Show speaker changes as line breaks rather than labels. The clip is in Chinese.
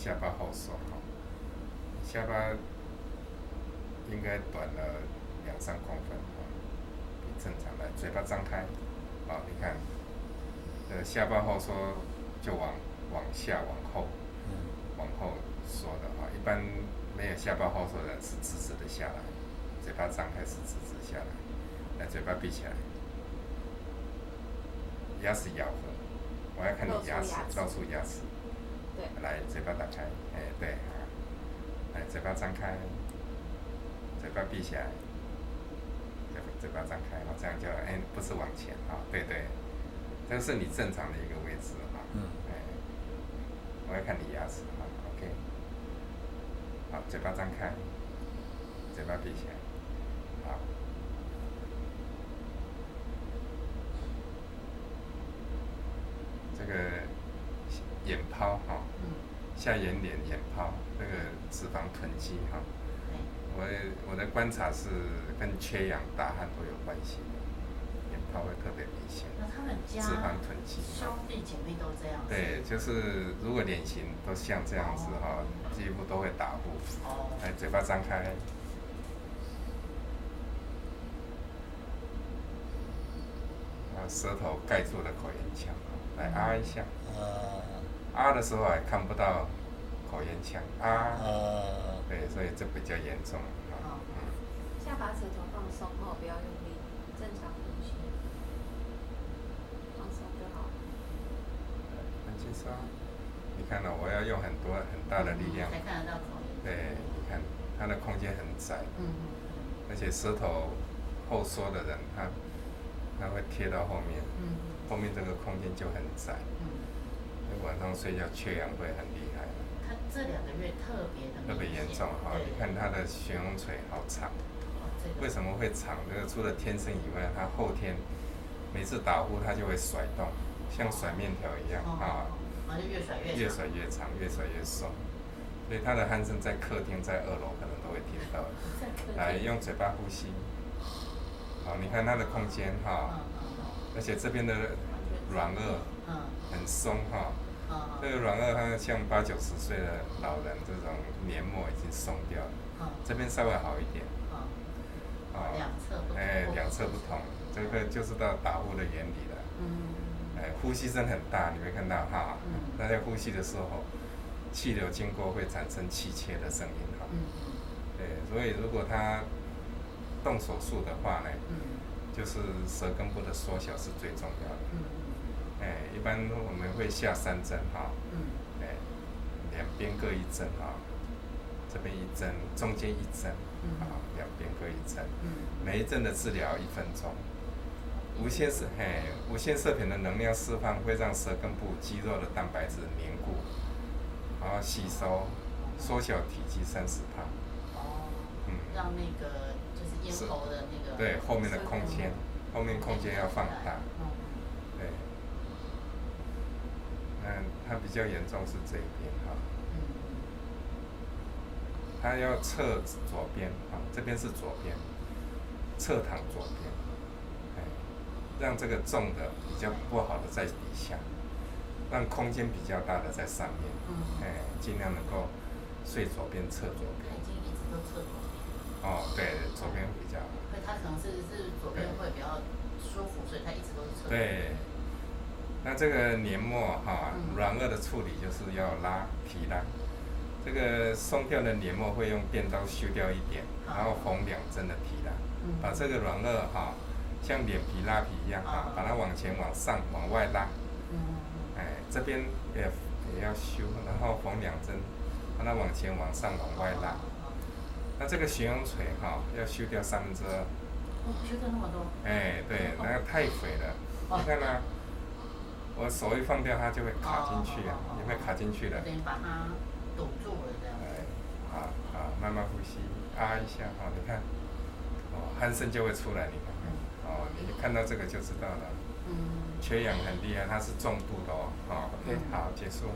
下巴后缩哈，下巴应该短了2-3公分比正常来。嘴巴张开，你看，下巴后缩就往下往后缩的一般没有下巴后缩的人是直直的下来，嘴巴张开是直直下来。来，嘴巴闭起来，牙齿咬合，我要看你牙齿露出牙齿。
对。
来，嘴巴打开，对，来，嘴巴张开，嘴巴闭起来，嘴巴张开，这样就不是往前对，这是你正常的一个位置我要看你牙齿OK， 好，嘴巴张开，嘴巴闭起来，好。这个眼泡下眼睑眼泡这个脂肪囤积我的观察是跟缺氧大汗都有关系的，眼泡会特别明显。
那他们家
脂肪囤积，
兄弟姐妹都这样子。
对，就是如果脸型都像这样子几乎都会打呼。来，嘴巴张开。舌头盖住了口咽腔，来一下。的时候还看不到口咽腔对，所以这比较严重。
下巴舌头放松不要用力，正常呼吸，放松就好。
很轻松。你看到我要用很大的力量，
才看得到口咽。
对，你看它的空间很窄，而且舌头后缩的人，它会贴到后面，后面这个空间就很窄，晚上睡觉缺氧会很厉害。
他这2个月特别
严重你看他的悬雍垂好长，为什么会长？这个除了天生以外，他后天每次打呼他就会甩动，像甩面条一样
就越甩
越长，越甩越松。所以他的鼾声在客厅、在2楼可能都会听到。来，用嘴巴呼吸。你看它的空间而且这边的软腭很松这个软腭它像80-90岁的老人，这种黏膜已经松掉了，这边稍微好一点。两侧不同，这个就知道打呼的原理了。呼吸声很大，你会看到大家呼吸的时候，气流经过会产生气切的声音对，所以如果他动手术的话呢，就是舌根部的缩小是最重要的。一般我们会下3针两边各1针这边1针，中间1针两边各1针，每1针的治疗1分钟。无线射频的能量释放会让舌根部肌肉的蛋白质凝固，然后吸收，缩小体积30%。
让那个就是咽喉的那个
对后面的空间要放大。对，它比较严重是这一边它要侧左边这边是左边，侧躺左边，让这个重的比较不好的在底下，让空间比较大的在上面。尽量能够睡左边，侧左边。
他已经一直都侧左边。
对，左边比较好。
所以他可能是左边会比较舒服，所以他一直都是侧。
对，那这个黏膜软腭的处理就是要提拉。这个松掉的黏膜会用电刀修掉一点，然后缝2针的提拉，把这个软腭像脸皮拉皮一样把它往前往上往外拉。这边也要修，然后缝2针，把它往前往上往外拉。那这个悬雍垂要修掉2/3。
修掉那么多？
对，那个太肥了。你看我手一放掉，它就会卡进去有没有卡进去了？
等于把它堵住了这样。
好，慢慢呼吸，一下你看，鼾声就会出来，你看看，你看到这个就知道了。缺氧很厉害，它是重度的OK， 好，结束